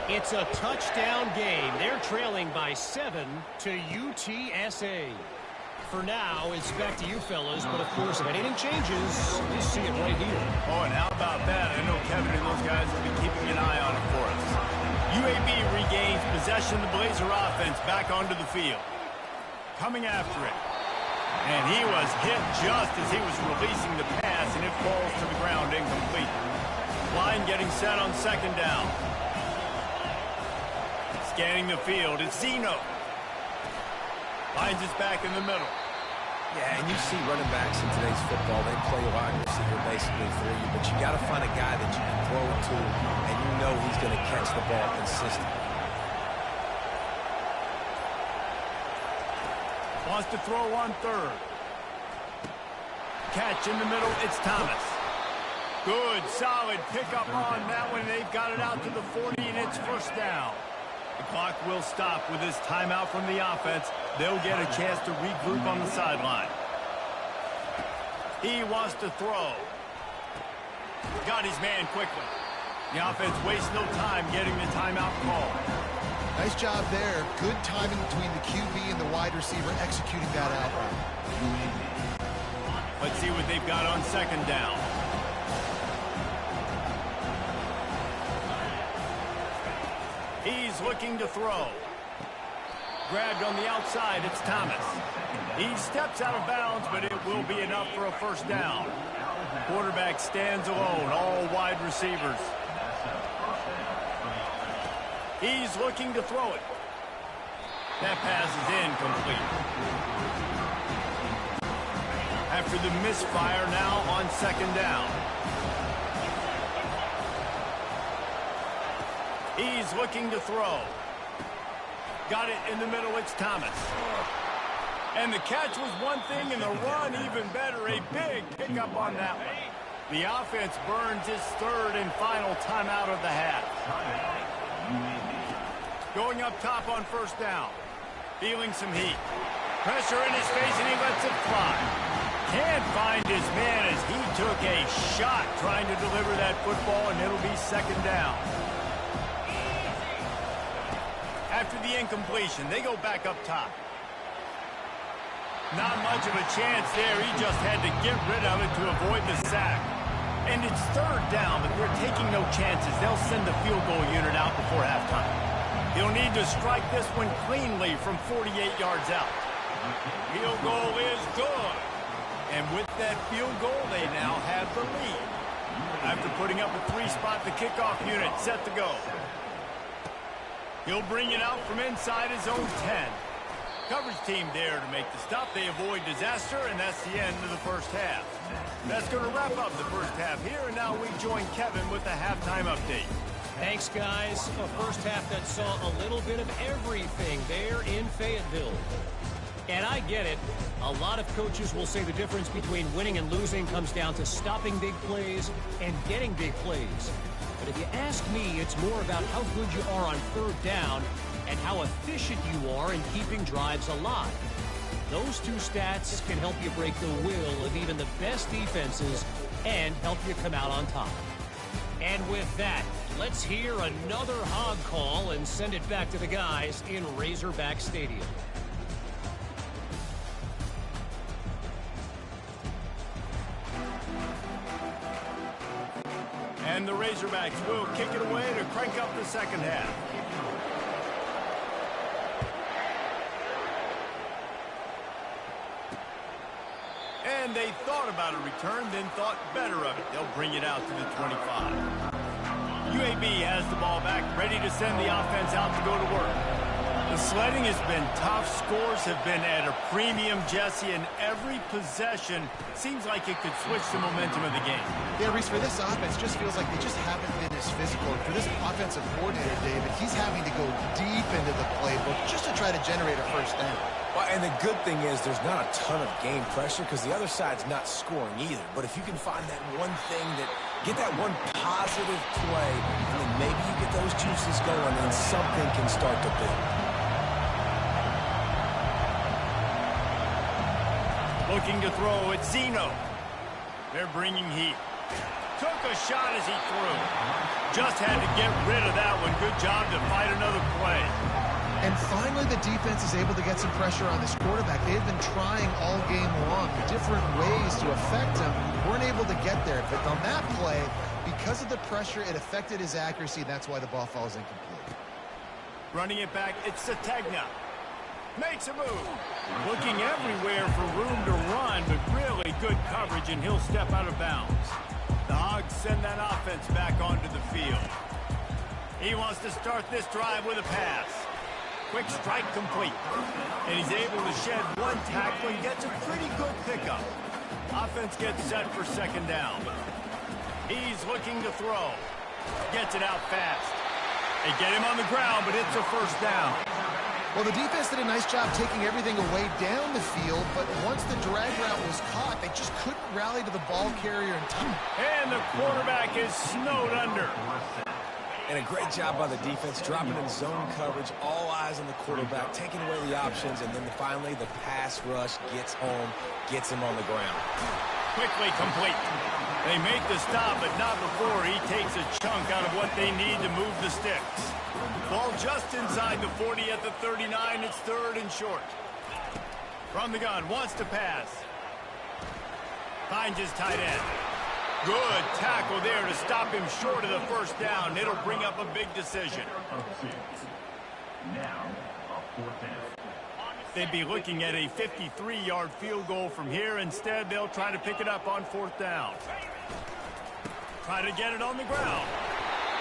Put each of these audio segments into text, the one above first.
It's a touchdown game. They're trailing by 7 to UTSA. For now, it's back to you fellas, but of course, if anything changes, you see it right here. Oh, and how about that? I know Kevin and those guys will be keeping an eye on it for us. UAB regains possession of the Blazer offense back onto the field. Coming after it. And he was hit just as he was releasing the pass, and it falls to the ground incomplete. Line getting set on second down. Scanning the field, it's Zeno. Finds us back in the middle. Yeah, and you see running backs in today's football, they play wide receiver basically for you, but you got to find a guy that you can throw it to, and you know he's going to catch the ball consistently. Wants to throw on third. Catch in the middle, it's Thomas. Good, solid pickup on that one. They've got it out to the 40, and it's first down. The clock will stop with this timeout from the offense. They'll get a chance to regroup on the sideline. He wants to throw. Got his man quickly. The offense wastes no time getting the timeout call. Nice job there. Good timing between the QB and the wide receiver executing that out route. Let's see what they've got on second down. He's looking to throw. Grabbed on the outside, it's Thomas. He steps out of bounds, but it will be enough for a first down. Quarterback stands alone, all wide receivers. He's looking to throw it. That pass is incomplete. After the misfire, now on second down. He's looking to throw. Got it in the middle, it's Thomas. And the catch was one thing, and the run even better. A big pickup on that one. The offense burns its third and final timeout of the half. Going up top on first down. Feeling some heat. Pressure in his face, and he lets it fly. Can't find his man as he took a shot trying to deliver that football, and it'll be second down. After the incompletion, they go back up top. Not much of a chance there. He just had to get rid of it to avoid the sack. And it's third down, but they're taking no chances. They'll send the field goal unit out before halftime. He'll need to strike this one cleanly from 48 yards out. Field goal is good. And with that field goal, they now have the lead. After putting up a three-spot, the kickoff unit set to go. He'll bring it out from inside his own 10. Coverage team there to make the stop. They avoid disaster, and that's the end of the first half. That's going to wrap up the first half here, and now we join Kevin with the halftime update. Thanks, guys. A first half that saw a little bit of everything there in Fayetteville. And I get it. A lot of coaches will say the difference between winning and losing comes down to stopping big plays and getting big plays. But if you ask me, it's more about how good you are on third down and how efficient you are in keeping drives alive. Those two stats can help you break the will of even the best defenses and help you come out on top. And with that, let's hear another hog call and send it back to the guys in Razorback Stadium. And the Razorbacks will kick it away to crank up the second half. And they thought about a return, then thought better of it. They'll bring it out to the 25. UAB has the ball back, ready to send the offense out to go to work. The sledding has been tough. Scores have been at a premium, Jesse, and every possession seems like it could switch the momentum of the game. Yeah, Reese, for this offense, just feels like they just haven't been as physical. For this offensive coordinator, David, he's having to go deep into the playbook just to try to generate a first down. Well, and the good thing is there's not a ton of game pressure because the other side's not scoring either. But if you can find that one thing get that one positive play, and then maybe you get those juices going and something can start to build. Looking to throw, it's Zeno. They're bringing heat. Took a shot as he threw. Just had to get rid of that one. Good job to fight another play. And finally, the defense is able to get some pressure on this quarterback. They've been trying all game long different ways to affect him. Weren't able to get there. But on that play, because of the pressure, it affected his accuracy. That's why the ball falls incomplete. Running it back, it's Sategna. Makes a move. Looking everywhere for room to run, but really good coverage, and he'll step out of bounds. The Hogs send that offense back onto the field. He wants to start this drive with a pass. Quick strike complete. And he's able to shed one tackle and gets a pretty good pickup. Offense gets set for second down. He's looking to throw. Gets it out fast. They get him on the ground, but it's a first down. Well, the defense did a nice job taking everything away down the field, but once the drag route was caught, they just couldn't rally to the ball carrier in time. And the quarterback is snowed under. And a great job by the defense, dropping in zone coverage, all eyes on the quarterback, taking away the options, and then finally the pass rush gets home, gets him on the ground. Quickly complete. They make the stop, but not before he takes a chunk out of what they need to move the sticks. Ball just inside the 40 at the 39. It's third and short. From the gun, wants to pass. Finds his tight end. Good tackle there to stop him short of the first down. It'll bring up a big decision. They'd be looking at a 53-yard field goal from here. Instead, they'll try to pick it up on fourth down. Try to get it on the ground.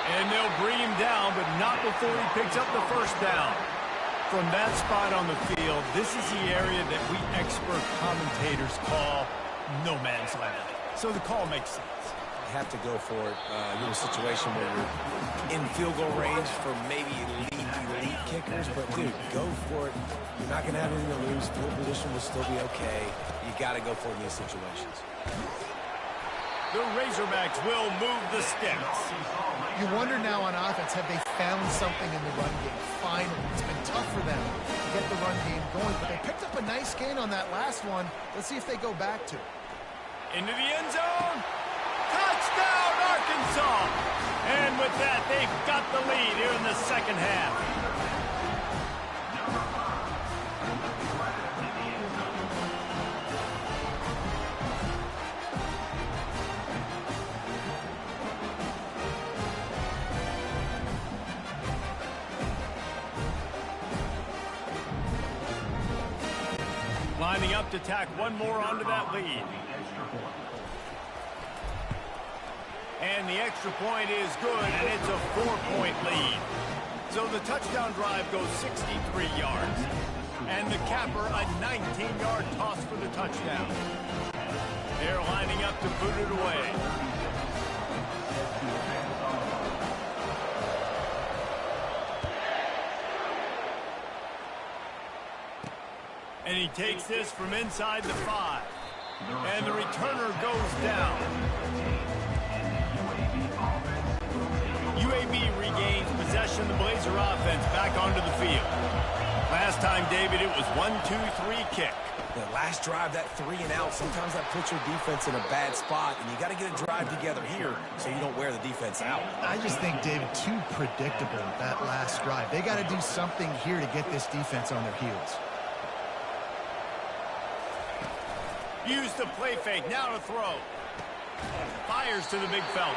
And they'll bring him down, but not before he picks up the first down. From that spot on the field, this is the area that we expert commentators call no man's land. So the call makes sense. You have to go for it. You're in a situation where you're in field goal range for maybe elite kickers, but dude, go for it. You're not going to have anything to lose. Field position will still be okay. You got to go for it in these situations. The Razorbacks will move the sticks. You wonder now on offense, have they found something in the run game? Finally, it's been tough for them to get the run game going, but they picked up a nice gain on that last one. Let's see if they go back to it. Into the end zone. Touchdown, Arkansas. And with that, they've got the lead here in the second half. Lining up to tack one more onto that lead. And the extra point is good, and it's a 4-point lead. So the touchdown drive goes 63 yards. And the capper, a 19-yard toss for the touchdown. They're lining up to put it away. And he takes this from inside the 5. And the returner goes down. UAB regains possession of the Blazer offense back onto the field. Last time, David, it was 1-2-3 kick. The last drive, that 3 and out, sometimes that puts your defense in a bad spot, and you got to get a drive together here so you don't wear the defense out. I just think, David, too predictable, that last drive. They got to do something here to get this defense on their heels. Use the play fake, now to throw. Fires to the big fella.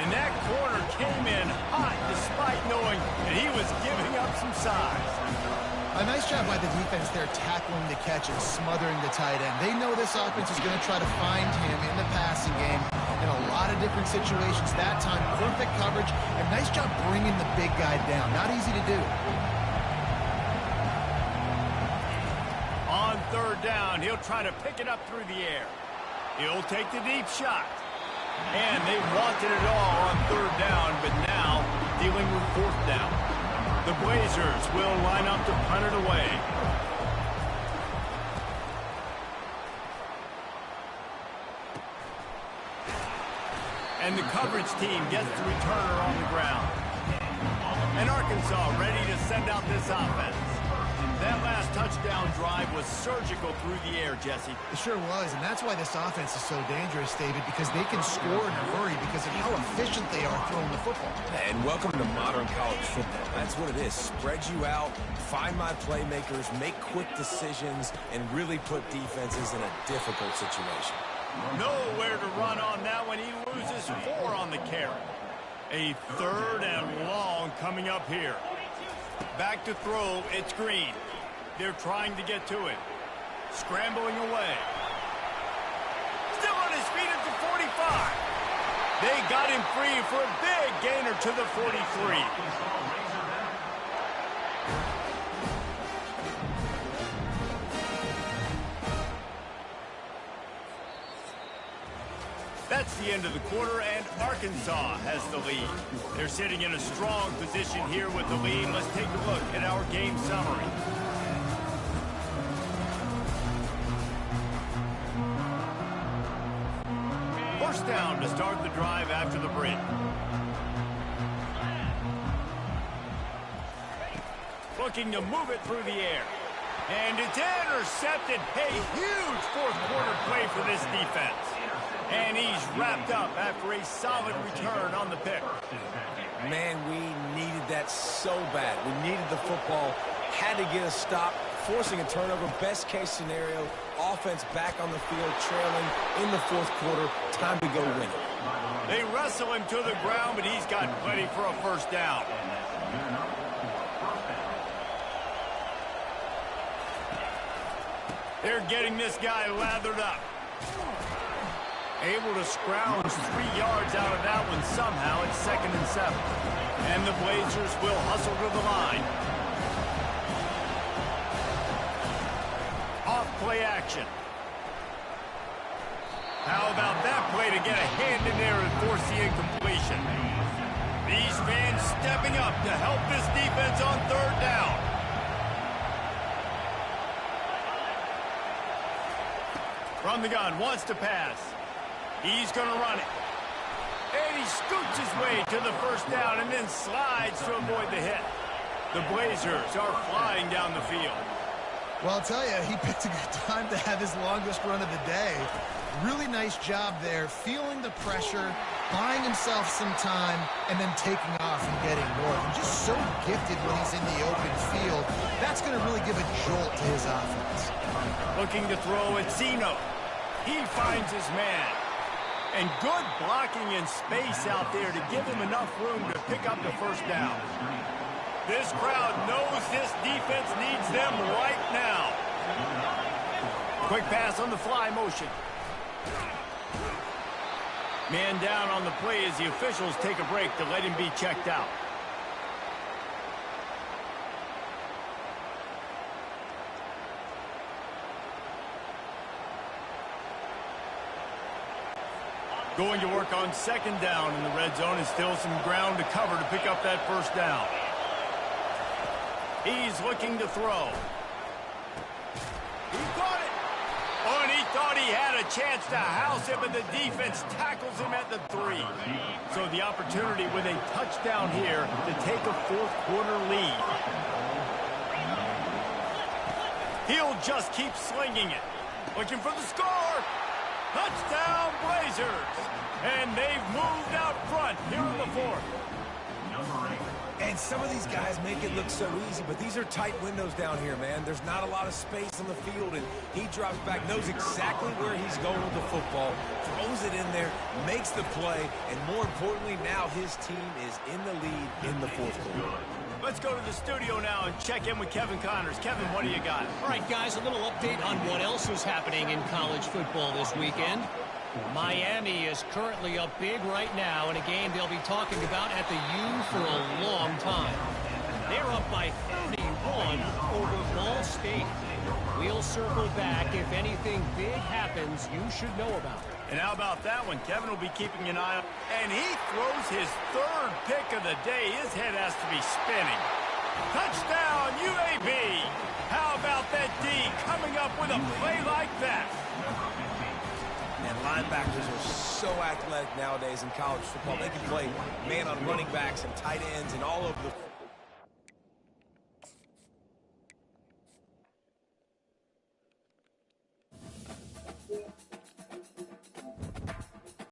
And that corner came in hot despite knowing that he was giving up some size. A nice job by the defense there tackling the catch and smothering the tight end. They know this offense is going to try to find him in the passing game in a lot of different situations. That time, perfect coverage, and nice job bringing the big guy down. Not easy to do. On third down, he'll try to pick it up through the air. He'll take the deep shot. And they wanted it all on third down, but now dealing with fourth down. The Blazers will line up to punt it away. And the coverage team gets the returner on the ground. And Arkansas ready to send out this offense. That last touchdown drive was surgical through the air, Jesse. It sure was, and that's why this offense is so dangerous, David, because they can score in a hurry because of how efficient they are throwing the football. And welcome to modern college football. That's what it is. Spread you out, find my playmakers, make quick decisions, and really put defenses in a difficult situation. Nowhere to run on that one. He loses 4 on the carry. A 3rd and long coming up here. Back to throw, it's Green. They're trying to get to it. Scrambling away. Still on his feet at the 45. They got him free for a big gainer to the 43. That's the end of the quarter, and Arkansas has the lead. They're sitting in a strong position here with the lead. Let's take a look at our game summary. First down to start the drive after the break. Looking to move it through the air. And it's intercepted. A huge fourth quarter play for this defense. And he's wrapped up after a solid return on the pick. Man, we needed that so bad. We needed the football, had to get a stop, forcing a turnover. Best case scenario, offense back on the field, trailing in the fourth quarter. Time to go win it. They wrestle him to the ground, but he's got plenty for a first down. They're getting this guy lathered up. Able to scrounge 3 yards out of that one somehow. It's 2nd and 7. And the Blazers will hustle to the line. Off play action. How about that play to get a hand in there and force the incompletion? These fans stepping up to help this defense on 3rd down. From the gun, wants to pass. He's going to run it. And he scoots his way to the first down and then slides to avoid the hit. The Blazers are flying down the field. Well, I'll tell you, he picked a good time to have his longest run of the day. Really nice job there, feeling the pressure, buying himself some time, and then taking off and getting north. And just so gifted when he's in the open field. That's going to really give a jolt to his offense. Looking to throw at Zeno. He finds his man. And good blocking in space out there to give him enough room to pick up the first down. This crowd knows this defense needs them right now. Quick pass on the fly motion. Man down on the play as the officials take a break to let him be checked out. Going to work on 2nd down in the red zone, and still some ground to cover to pick up that first down. He's looking to throw. He caught it. Oh, and he thought he had a chance to house it, but the defense tackles him at the 3. So the opportunity with a touchdown here to take a fourth quarter lead. He'll just keep slinging it. Looking for the score. Touchdown, Blazers! And they've moved out front here in the 4th. And some of these guys make it look so easy, but these are tight windows down here, man. There's not a lot of space on the field, and he drops back, knows exactly where he's going with the football, throws it in there, makes the play, and more importantly, now his team is in the lead in the fourth quarter. Let's go to the studio now and check in with Kevin Connors. Kevin, what do you got? All right, guys, a little update on what else is happening in college football this weekend. Miami is currently up big right now in a game they'll be talking about at the U for a long time. They're up by 31 over Ball State. We'll circle back. If anything big happens, you should know about it. And how about that one? Kevin will be keeping an eye on. And he throws his 3rd pick of the day. His head has to be spinning. Touchdown, UAB. How about that D coming up with a play like that? And linebackers are so athletic nowadays in college football. They can play man on running backs and tight ends and all over the